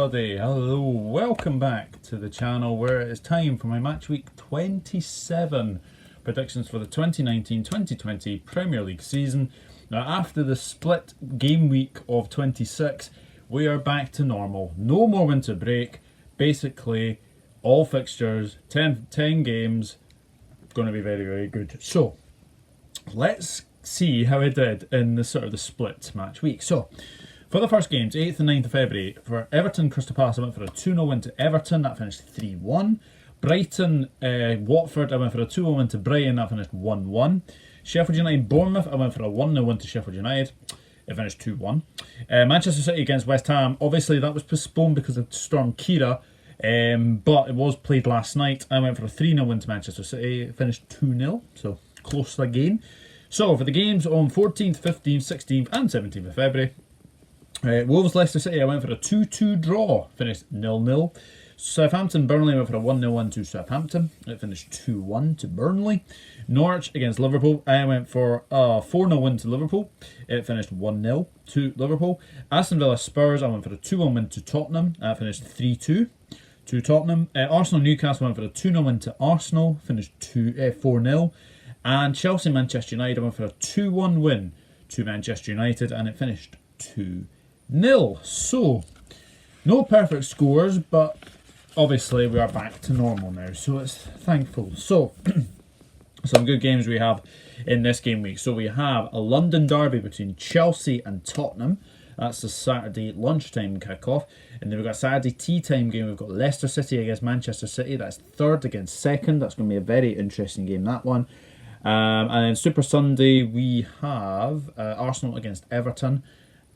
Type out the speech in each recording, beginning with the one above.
everybody, hello, welcome back to the channel where it is time for my Match Week 27 predictions for the 2019-2020 Premier League season. Now after the split game week of 26, we are back to normal. No more winter break, basically all fixtures, 10 games, going to be very, very good. So, let's see how I did in the sort of the split match week. So, for the first games, 8th and 9th of February, for Everton, Crystal Palace, I went for a 2-0 win to Everton, that finished 3-1. Brighton, Watford, I went for a 2-0 win to Brighton, that finished 1-1. Sheffield United, Bournemouth, I went for a 1-0 win to Sheffield United, it finished 2-1. Manchester City against West Ham, obviously that was postponed because of Storm Kira, but it was played last night. I went for a 3-0 win to Manchester City, it finished 2-0, so close again. So for the games on 14th, 15th, 16th and 17th of February, Wolves Leicester City, I went for a 2-2 draw, finished 0-0. Southampton Burnley, I went for a 1-0 win to Southampton, it finished 2-1 to Burnley. Norwich against Liverpool, I went for a 4-0 win to Liverpool, it finished 1-0 to Liverpool. Aston Villa Spurs, I went for a 2-1 win to Tottenham, that finished 3-2 to Tottenham. Arsenal Newcastle, I went for a 2-0 win to Arsenal, finished 4-0. And Chelsea Manchester United, I went for a 2-1 win to Manchester United, and it finished 2-0. So, no perfect scores, but obviously we are back to normal now, so it's thankful. So, some good games we have in this game week. So we have a London derby between Chelsea and Tottenham. That's the Saturday lunchtime kickoff. And then we've got a Saturday tea time game. We've got Leicester City against Manchester City. That's third against second. That's going to be a very interesting game, that one. And then Super Sunday, we have Arsenal against Everton.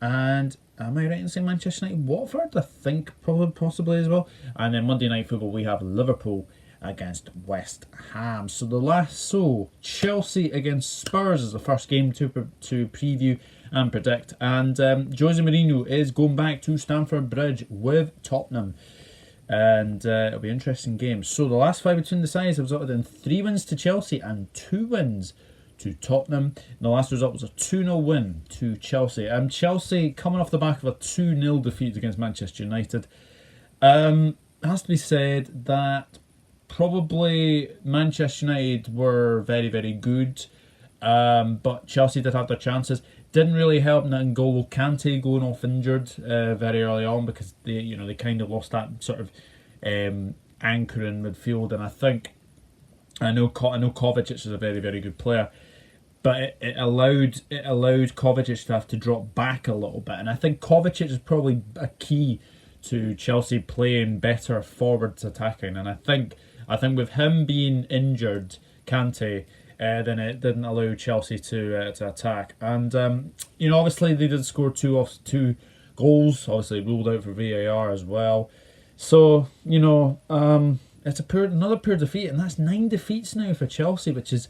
And am I right in saying Manchester United Watford? I think probably possibly as well. And then Monday Night Football, we have Liverpool against West Ham. So Chelsea against Spurs is the first game to preview and predict. And Jose Mourinho is going back to Stamford Bridge with Tottenham. And it'll be an interesting game. So the last 5 between the sides have resulted in 3 wins to Chelsea and 2 wins to Tottenham. And the last result was a 2-0 win to Chelsea. Chelsea coming off the back of a 2-0 defeat against Manchester United. It has to be said that probably Manchester United were very, very good. But Chelsea did have their chances. Didn't really help N'Golo Kante going off injured very early on, because they kind of lost that sort of anchor in midfield. And I know Kovacic is a very, very good player, but it allowed Kovacic to have to drop back a little bit. And I think Kovacic is probably a key to Chelsea playing better forwards attacking. And I think with him being injured, Kante, then it didn't allow Chelsea to attack. And obviously they did score 2 goals. Obviously ruled out for VAR as well. So it's another poor defeat, and that's 9 defeats now for Chelsea, which is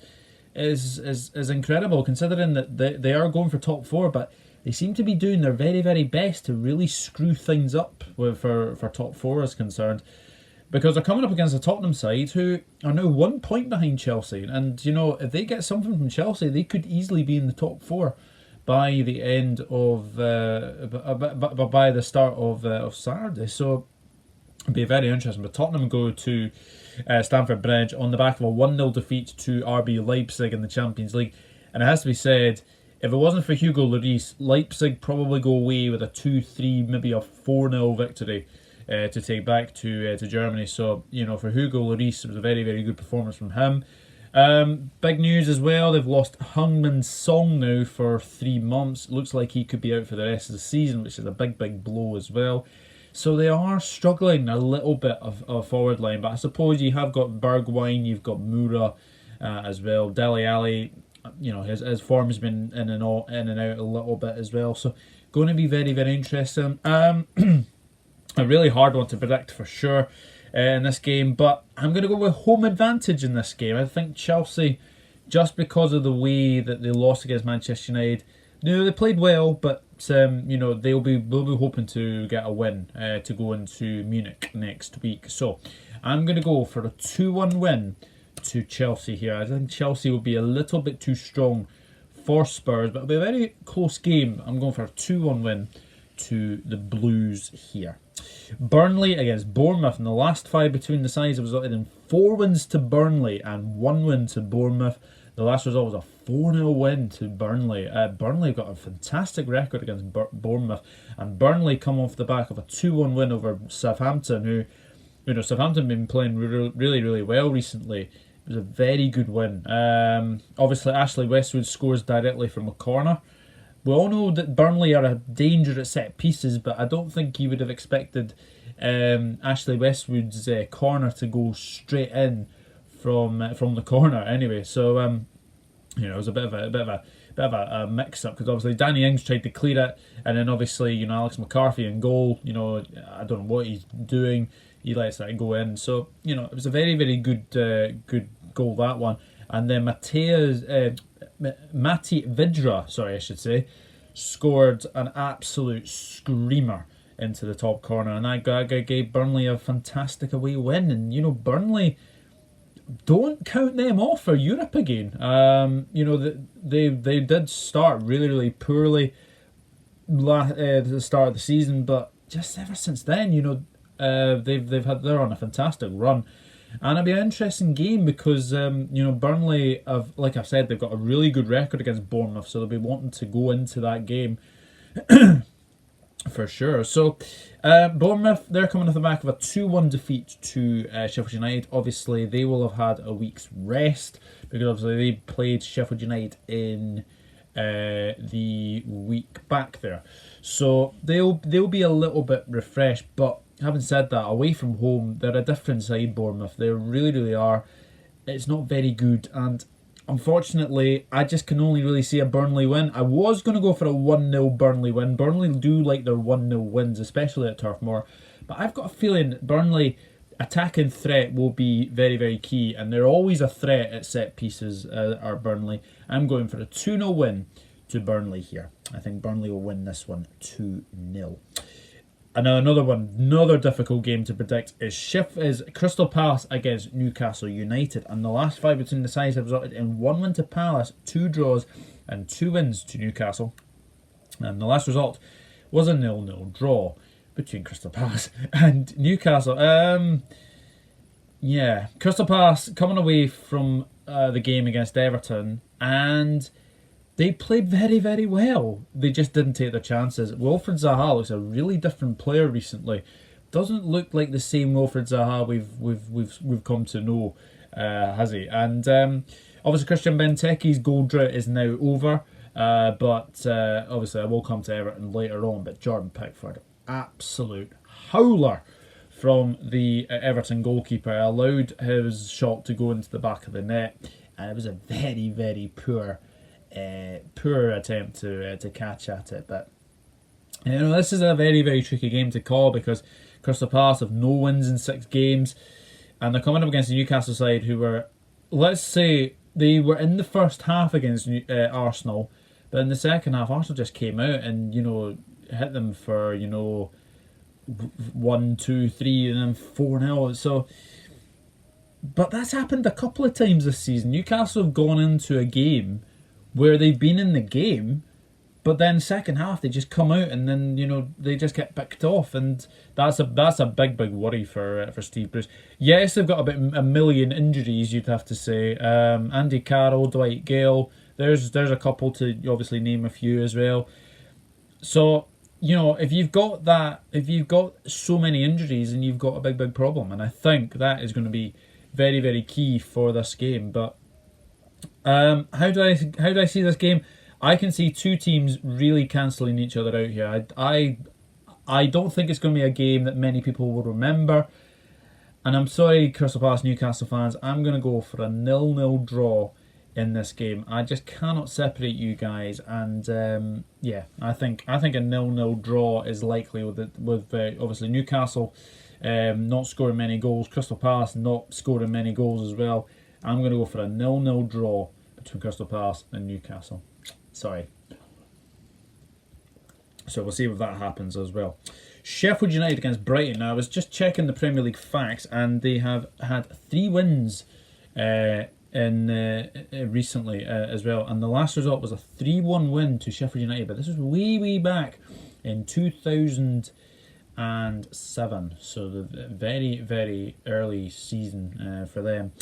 incredible considering that they are going for top 4, but they seem to be doing their very, very best to really screw things up for top 4 is concerned. Because they're coming up against a Tottenham side who are now 1 point behind Chelsea. And, if they get something from Chelsea, they could easily be in the top 4 by the end of... by the start of Saturday. So, it'll be very interesting. But Tottenham go to Stamford Bridge on the back of a 1-0 defeat to RB Leipzig in the Champions League. And it has to be said, if it wasn't for Hugo Lloris, Leipzig probably go away with a 2-3, maybe a 4-0 victory to take back to Germany. So, for Hugo Lloris, it was a very, very good performance from him. Big news as well, they've lost Heung-min Son now for 3 months. Looks like he could be out for the rest of the season, which is a big, big blow as well. So they are struggling a little bit of forward line. But I suppose you have got Bergwijn, you've got Moura as well. Dele Alli, his form has been in and out a little bit as well. So going to be very, very interesting. A really hard one to predict for sure in this game, but I'm going to go with home advantage in this game. I think Chelsea, just because of the way that they lost against Manchester United, they played well, but they'll be hoping to get a win to go into Munich next week. So I'm going to go for a 2-1 win to Chelsea here. I think Chelsea will be a little bit too strong for Spurs, but it'll be a very close game. I'm going for a 2-1 win to the Blues here. Burnley against Bournemouth. In the last 5 between the sides, it resulted in 4 wins to Burnley and 1 win to Bournemouth. The last result was a 4-0 win to Burnley. Burnley got a fantastic record against Bournemouth, and Burnley come off the back of a 2-1 win over Southampton, who, Southampton have been playing really, really well recently. It was a very good win. Obviously, Ashley Westwood scores directly from a corner. We all know that Burnley are a danger at set pieces, but I don't think you would have expected Ashley Westwood's corner to go straight in from the corner anyway. So it was a bit of a mix-up, because obviously Danny Ings tried to clear it, and then obviously Alex McCarthy in goal. I don't know what he's doing. He lets that go in. So it was a very, very good goal, that one. And then Mati Vidra, scored an absolute screamer into the top corner, and that gave Burnley a fantastic away win. And Burnley, don't count them off for Europe again. They did start really, really poorly at the start of the season, but just ever since then, they're on a fantastic run. And it'll be an interesting game because, Burnley have, like I've said, they've got a really good record against Bournemouth, so they'll be wanting to go into that game for sure. So, Bournemouth, they're coming off the back of a 2-1 defeat to Sheffield United. Obviously, they will have had a week's rest because obviously they played Sheffield United in the week back there. So they'll be a little bit refreshed, but having said that, away from home, they're a different side, Bournemouth. They really, really are. It's not very good, and unfortunately, I just can only really see a Burnley win. I was going to go for a 1-0 Burnley win. Burnley do like their 1-0 wins, especially at Turf Moor. But I've got a feeling Burnley attacking threat will be very, very key, and they're always a threat at set pieces, are Burnley. I'm going for a 2-0 win to Burnley here. I think Burnley will win this one 2-0. And another difficult game to predict is Crystal Palace against Newcastle United. And the last 5 between the sides have resulted in 1 win to Palace, 2 draws, and 2 wins to Newcastle. And the last result was a 0-0 draw between Crystal Palace and Newcastle. Crystal Palace coming away from the game against Everton, and they played very, very well. They just didn't take their chances. Wilfred Zaha looks a really different player recently. Doesn't look like the same Wilfred Zaha we've come to know, has he? And obviously Christian Benteke's goal drought is now over. But obviously I will come to Everton later on. But Jordan Pickford, absolute howler from the Everton goalkeeper, allowed his shot to go into the back of the net, and it was a very, very poor attempt to catch at it. But this is a very, very tricky game to call because Crystal Palace have no wins in 6 games, and they're coming up against the Newcastle side who were, let's say, they were in the first half against Arsenal, but in the second half Arsenal just came out and hit them for 1, 2, 3 and then 4-0. So, but that's happened a couple of times this season. Newcastle have gone into a game where they've been in the game, but then second half they just come out and then they just get picked off, and that's a big worry for Steve Bruce. Yes, they've got a million injuries, you'd have to say. Andy Carroll, Dwight Gale. There's a couple to obviously name a few as well. So if you've got so many injuries, and you've got a big problem, and I think that is going to be very, very key for this game. But how do I see this game? I can see 2 teams really cancelling each other out here. I don't think it's going to be a game that many people will remember. And I'm sorry, Crystal Palace Newcastle fans, I'm going to go for a 0-0 draw in this game. I just cannot separate you guys, and I think a 0-0 draw is likely with obviously Newcastle not scoring many goals, Crystal Palace not scoring many goals as well. I'm going to go for a 0-0 draw between Crystal Palace and Newcastle. Sorry. So we'll see if that happens as well. Sheffield United against Brighton. Now, I was just checking the Premier League facts, and they have had 3 wins recently as well. And the last result was a 3-1 win to Sheffield United. But this was way back in 2007. So the very, very early season for them.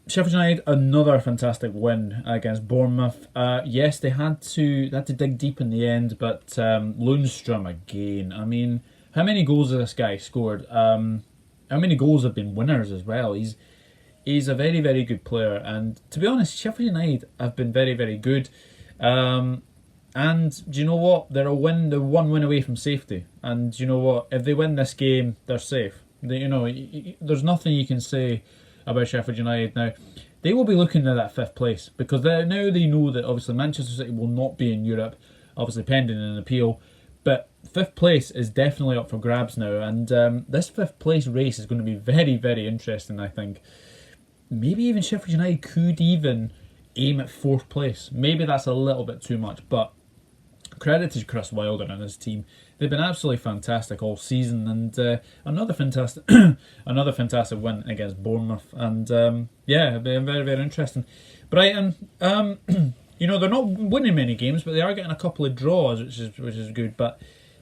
Sheffield United, another fantastic win against Bournemouth. Yes, they had to dig deep in the end, but Lundstram again. I mean, how many goals has this guy scored? How many goals have been winners as well? He's a very, very good player, and to be honest, Sheffield United have been very, very good. And do you know what? They're one win away from safety. And do you know what? If they win this game, they're safe. There's nothing you can say about Sheffield United now. They will be looking at that 5th place because now they know that obviously Manchester City will not be in Europe, obviously pending an appeal. But 5th place is definitely up for grabs now, and this 5th place race is going to be very, very interesting, I think. Maybe even Sheffield United could even aim at 4th place. Maybe that's a little bit too much, but credit to Chris Wilder and his team. They've been absolutely fantastic all season, and another fantastic win against Bournemouth. And yeah, been very, very interesting. Brighton, they're not winning many games, but they are getting a couple of draws, which is good. But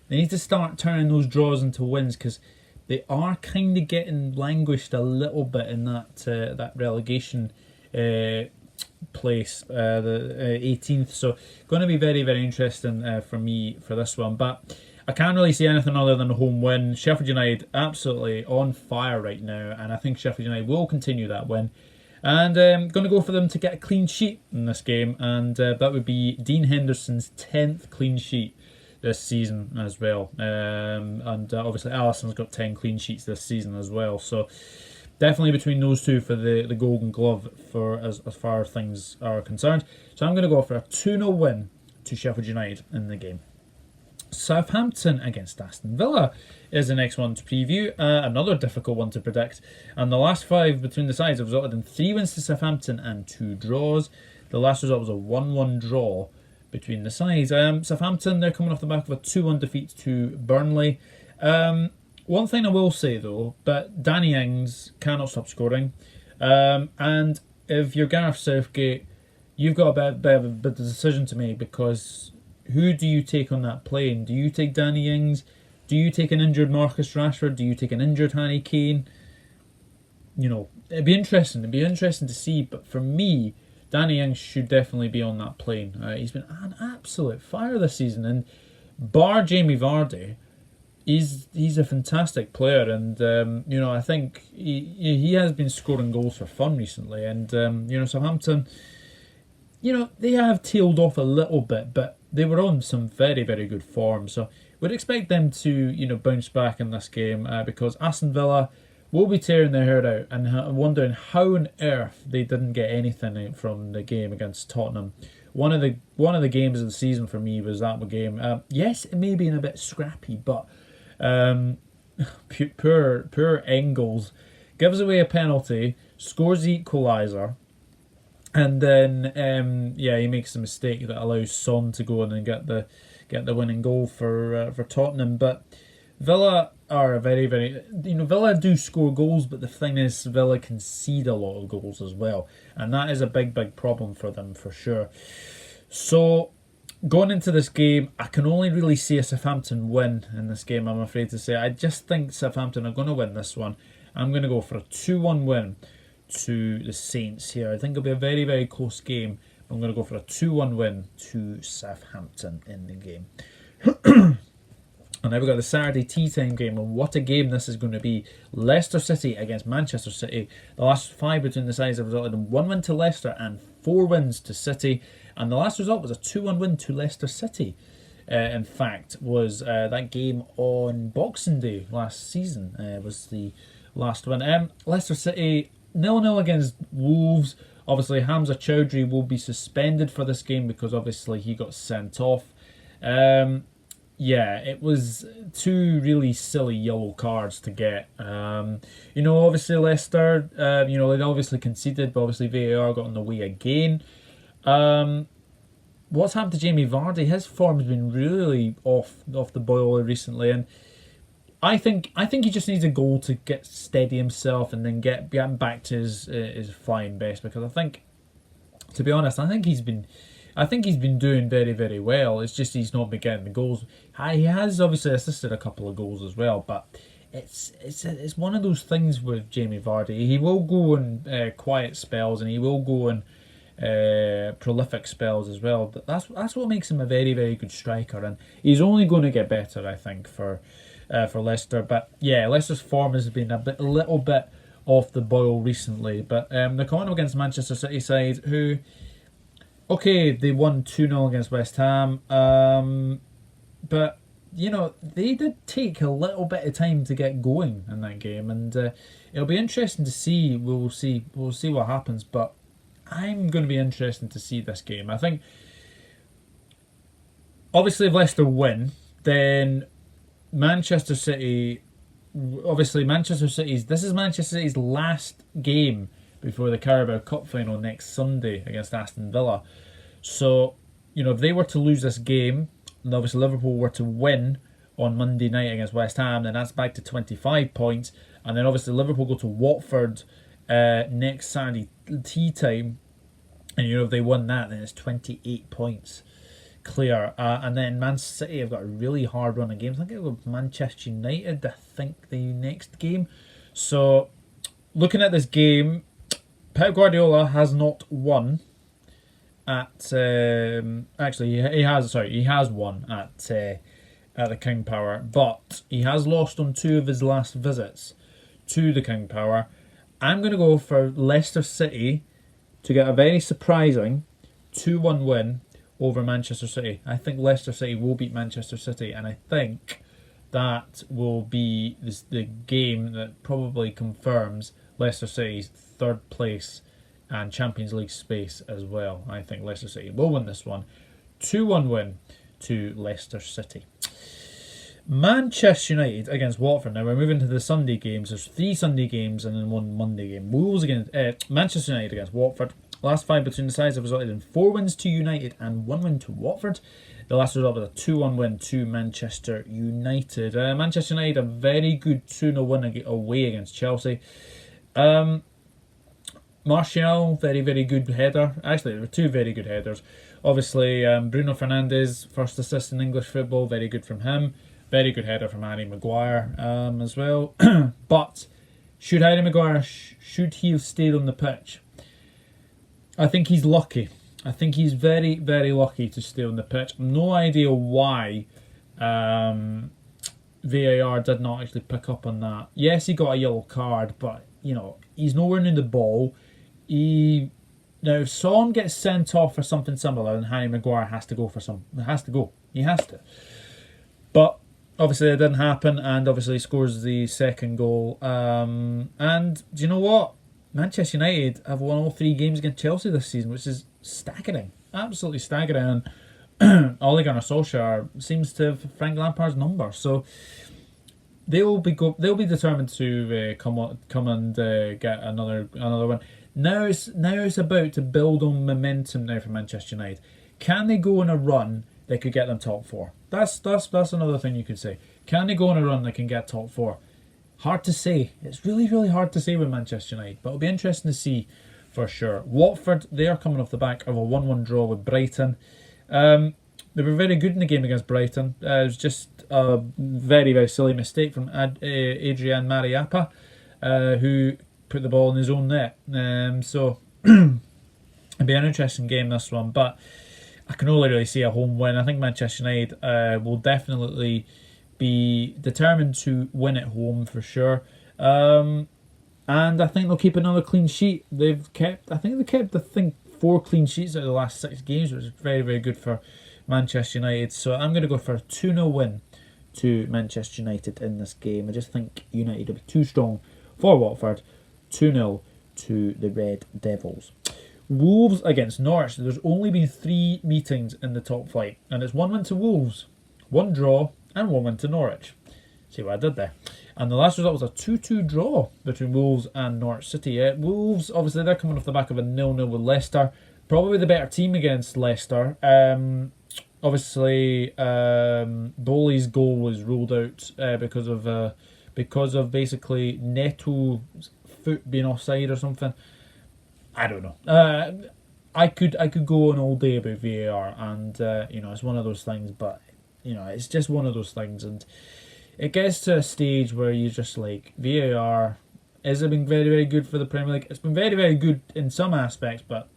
they need to start turning those draws into wins because they are kind of getting languished a little bit in that relegation place, the 18th. So going to be very, very interesting for me for this one. But I can't really see anything other than a home win. Sheffield United absolutely on fire right now, and I think Sheffield United will continue that win. And going to go for them to get a clean sheet in this game, and that would be Dean Henderson's 10th clean sheet this season as well. And obviously Alisson's got 10 clean sheets this season as well. So definitely between those two for the Golden Glove for as far as things are concerned. So I'm going to go for a 2-0 win to Sheffield United in the game. Southampton against Aston Villa is the next one to preview. Another difficult one to predict. And the last 5 between the sides have resulted in 3 wins to Southampton and 2 draws. The last result was a 1-1 draw between the sides. Southampton, they're coming off the back of a 2-1 defeat to Burnley. One thing I will say though, but Danny Ings cannot stop scoring. And if you're Gareth Southgate, you've got a bit of a decision to make, because who do you take on that plane? Do you take Danny Ings? Do you take an injured Marcus Rashford? Do you take an injured Harry Kane? It'd be interesting. It'd be interesting to see. But for me, Danny Ings should definitely be on that plane. He's been an absolute fire this season, and bar Jamie Vardy, he's a fantastic player, and I think he has been scoring goals for fun recently, and Southampton, they have tailed off a little bit, but they were on some very, very good form, so we'd expect them to bounce back in this game because Aston Villa will be tearing their hair out and wondering how on earth they didn't get anything from the game against Tottenham. One of the games of the season for me was that game. Yes, it may be a bit scrappy, but poor Engels gives away a penalty, scores the equaliser, and then he makes a mistake that allows Son to go in and get the winning goal for Tottenham. But Villa are very, very, Villa do score goals, but the thing is, Villa concede a lot of goals as well, and that is a big, big problem for them for sure. So going into this game, I can only really see a Southampton win in this game, I'm afraid to say. I just think Southampton are going to win this one. I'm going to go for a 2-1 win to the Saints here. I think it'll be a very, very close game. I'm going to go for a 2-1 win to Southampton in the game. And now we've got the Saturday tea time game, and what a game this is going to be. Leicester City against Manchester City. The last 5 between the sides have resulted in 1 win to Leicester and 4 wins to City. And the last result was a 2-1 win to Leicester City. In fact, was that game on Boxing Day last season was the last one. Leicester City 0-0 against Wolves. Obviously, Hamza Chowdhury will be suspended for this game because obviously he got sent off. It was 2 really silly yellow cards to get. Obviously Leicester, they obviously conceded, but obviously VAR got in the way again. What's happened to Jamie Vardy? His form's been really off the boil recently, and I think he just needs a goal to get steady himself and then get back to his flying best. Because I think, to be honest, he's been I think he's been doing very, very well. It's just he's not been getting the goals. He has obviously assisted a couple of goals as well, but it's one of those things with Jamie Vardy. He will go on quiet spells, and he will go on prolific spells as well. But that's what makes him a very, very good striker, and he's only going to get better, I think, for Leicester. But yeah, Leicester's form has been a little bit off the boil recently. But they're coming up against Manchester City side, who, okay, they won 2-0 against West Ham, but you know, they did take a little bit of time to get going in that game, and it'll be interesting to see. We'll see what happens, but I'm going to be interested to see this game. I think, obviously, if Leicester win, then Manchester City. Obviously, this is Manchester City's last game before the Carabao Cup final next Sunday against Aston Villa. So, you know, if they were to lose this game, and obviously Liverpool were to win on Monday night against West Ham, then that's back to 25 points. And then obviously Liverpool go to Watford next Saturday tea time. And, you know, if they won that, then it's 28 points clear. And then Man City have got a really hard run of games. I think it'll go Manchester United, I think, the next game. So, looking at this game, Pep Guardiola has not won at actually he has won at the King Power, but he has lost on 2 of his last visits to the King Power. I'm going to go for Leicester City to get a very surprising 2-1 win over Manchester City. I think Leicester City will beat Manchester City, and I think that will be the game that probably confirms Leicester City's 3rd place and Champions League space as well. I think Leicester City will win this one. 2-1 win to Leicester City. Manchester United against Watford. Now we're moving to the Sunday games. There's 3 Sunday games and then 1 Monday game. Wolves against Manchester United against Watford. Last 5 between the sides have resulted in 4 wins to United and 1 win to Watford. The last result was a 2-1 win to Manchester United. Manchester United a very good 2-0 win away against Chelsea. Martial, very, very good header. Actually, there were 2 very good headers. Obviously, Bruno Fernandes, first assist in English football, very good from him. Very good header from Harry Maguire as well. But should Harry Maguire, should he have stayed on the pitch? I think he's lucky. I think he's very, very lucky to stay on the pitch. No idea why VAR did not actually pick up on that. Yes, he got a yellow card, but you know, he's nowhere near the ball. Now, if Son gets sent off for something similar, then Harry Maguire has to go for some. Has to go. He has to. But obviously, it didn't happen, and obviously, he scores the 2nd goal. And do you know what? Manchester United have won all 3 games against Chelsea this season, which is staggering, absolutely staggering. And Ole Gunnar Solskjaer seems to have Frank Lampard's number, so they'll be determined to come and get another one. Now it's about to build on momentum now for Manchester United. Can they go on a run that could get them top 4? That's another thing you could say. Can they go on a run that can get top 4? Hard to say. It's really, really hard to say with Manchester United, but it'll be interesting to see for sure. Watford, they are coming off the back of a 1-1 draw with Brighton. They were very good in the game against Brighton. It was just a very, very silly mistake from Adrian Mariappa, who put the ball in his own net. So it'll be an interesting game, this one, but I can only really see a home win. I think Manchester United will definitely be determined to win at home for sure. And I think they'll keep another clean sheet. They've kept 4 clean sheets out of the last 6 games, which is very, very good for Manchester United. So I'm going to go for a 2-0 win to Manchester United in this game. I just think United will be too strong for Watford. 2-0 to the Red Devils. Wolves against Norwich. There's only been 3 meetings in the top flight, and it's 1 win to Wolves, 1 draw, and 1 win to Norwich. See what I did there. And the last result was a 2-2 draw between Wolves and Norwich City. Wolves, obviously, they're coming off the back of a 0-0 with Leicester. Probably the better team against Leicester. Obviously, Bowley's goal was ruled out because of basically Neto's foot being offside or something. I don't know. I could go on all day about VAR, and it's one of those things. But it's just one of those things, and it gets to a stage where you're just like, VAR has it been very, very good for the Premier League? It's been very, very good in some aspects, but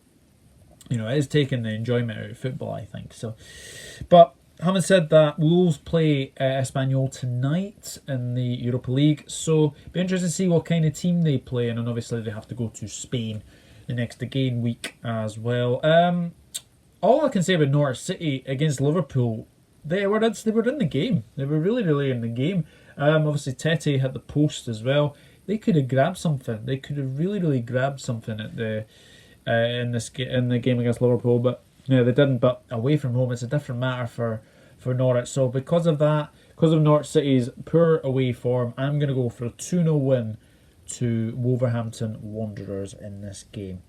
it is taking the enjoyment out of football, I think. So, but having said that, Wolves play Espanyol tonight in the Europa League, so be interested to see what kind of team they play, and obviously they have to go to Spain the next game week as well. All I can say about Norwich City against Liverpool, they were in the game. They were really, really in the game. Obviously Tete hit the post as well. They could have grabbed something. They could have really, really grabbed something at the in the game against Liverpool, but they didn't. But away from home, it's a different matter for Norwich. So because of that, because of Norwich City's poor away form, I'm going to go for a 2-0 win to Wolverhampton Wanderers in this game.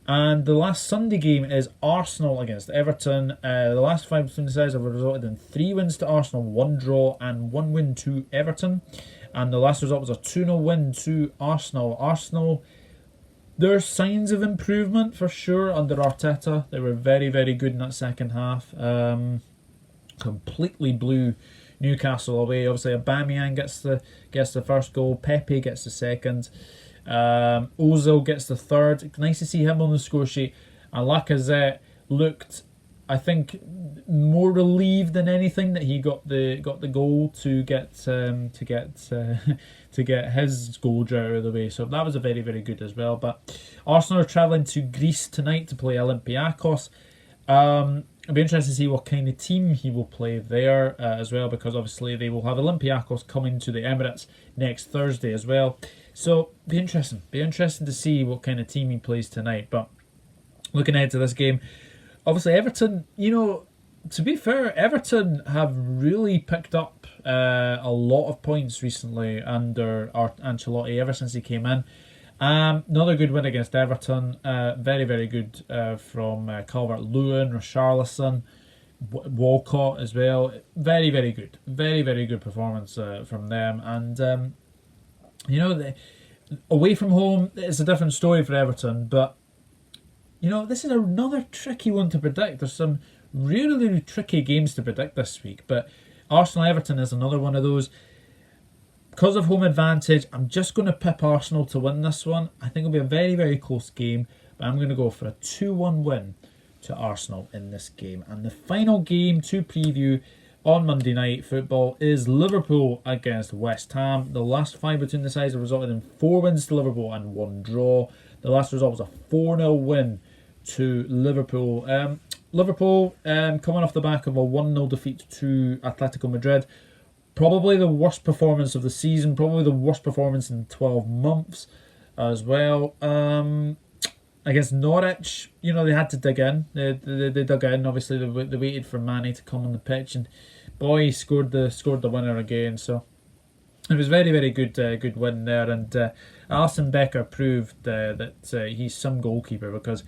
And the last Sunday game is Arsenal against Everton. The last 5 between the sides have resulted in 3 wins to Arsenal, 1 draw and 1 win to Everton. And the last result was a 2-0 win to Arsenal. Arsenal, there's signs of improvement for sure under Arteta. They were very, very good in that second half. Completely blew Newcastle away. Obviously, Aubameyang gets the first goal. Pepe gets the second. Ozil gets the third. Nice to see him on the score sheet. And Lacazette looked, I think, more relieved than anything that he got the goal to get his goal out of the way. So that was a very, very good as well. But Arsenal are travelling to Greece tonight to play Olympiacos. It'll be interesting to see what kind of team he will play there as well, because obviously they will have Olympiacos coming to the Emirates next Thursday as well. So be interesting to see what kind of team he plays tonight. But looking ahead to this game, obviously Everton, to be fair, Everton have really picked up a lot of points recently under Ancelotti ever since he came in. Another good win against Everton. Very, very good from Calvert-Lewin, Richarlison, Walcott as well. Very, very good. Very, very good performance from them. And, away from home, it's a different story for Everton. But, this is another tricky one to predict. There's some really, really tricky games to predict this week. But Arsenal-Everton is another one of those. Because of home advantage, I'm just going to pip Arsenal to win this one. I think it'll be a very, very close game, but I'm going to go for a 2-1 win to Arsenal in this game. And the final game to preview on Monday Night Football is Liverpool against West Ham. The last 5 between the sides have resulted in 4 wins to Liverpool and 1 draw. The last result was a 4-0 win to Liverpool. Liverpool coming off the back of a 1-0 defeat to Atletico Madrid. Probably the worst performance of the season. Probably the worst performance in 12 months as well. Against Norwich, they had to dig in. They dug in. Obviously, they waited for Mane to come on the pitch, and boy, he scored the winner again. So it was very, very good win there. And Alisson Becker proved that he's some goalkeeper, because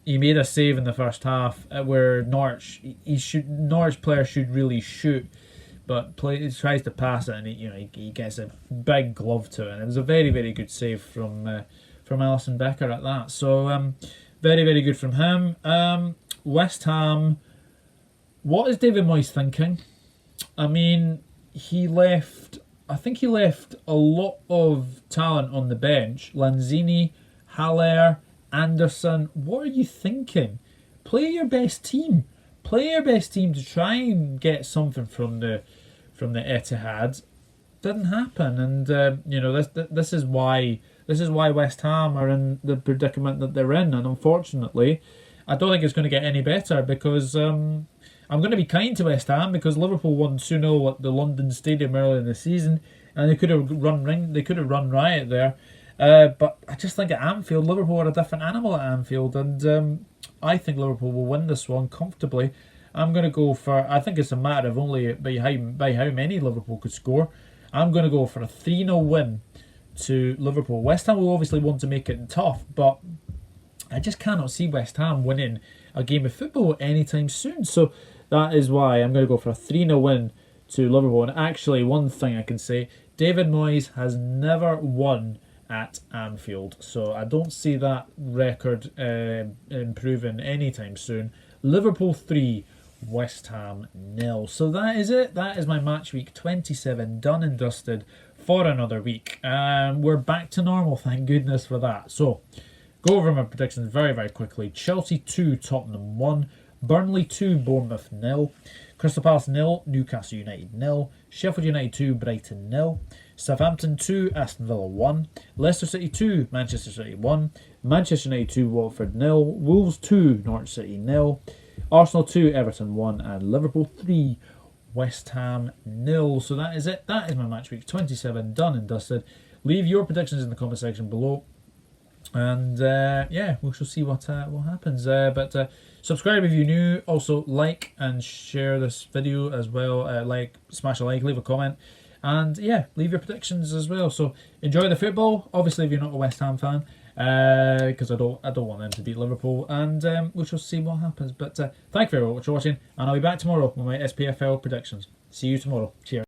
he made a save in the first half where Norwich player should really shoot. But he tries to pass it, and he gets a big glove to it. And it was a very, very good save from Alisson Becker at that. So very, very good from him. West Ham, what is David Moyes thinking? I mean, I think he left a lot of talent on the bench. Lanzini, Haller, Anderson. What are you thinking? Play your best team. Play your best team to try and get something from the Etihad. Didn't happen, and this is why West Ham are in the predicament that they're in. And unfortunately, I don't think it's going to get any better, because I'm going to be kind to West Ham, because Liverpool won 2-0 at the London Stadium earlier in the season, and they could have run riot there. But I just think at Anfield, Liverpool are a different animal at Anfield, and I think Liverpool will win this one comfortably. I'm going to go for, I think it's a matter of only by how many Liverpool could score. I'm going to go for a 3-0 win to Liverpool. West Ham will obviously want to make it tough, but I just cannot see West Ham winning a game of football anytime soon. So that is why I'm going to go for a 3-0 win to Liverpool. And actually, one thing I can say, David Moyes has never won at Anfield. So I don't see that record improving anytime soon. Liverpool 3, West Ham 0. So that is it. That is my match week 27 done and dusted for another week. We're back to normal, thank goodness for that. So go over my predictions very, very quickly. Chelsea 2, Tottenham 1. Burnley 2, Bournemouth 0. Crystal Palace 0, Newcastle United 0. Sheffield United 2, Brighton 0. Southampton 2, Aston Villa 1. Leicester City 2, Manchester City 1. Manchester United 2, Watford 0. Wolves 2, Norwich City 0. Arsenal 2, Everton 1. And Liverpool 3, West Ham 0. So that is it. That is my match week 27 done and dusted. Leave your predictions in the comment section below. And yeah, we shall see what happens. But subscribe if you're new. Also like and share this video as well. Smash a like, leave a comment, and yeah, leave your predictions as well. So enjoy the football. Obviously, if you're not a West Ham fan, because I don't want them to beat Liverpool, and we shall see what happens. But thank you very much for watching, and I'll be back tomorrow with my SPFL predictions. See you tomorrow. Cheers.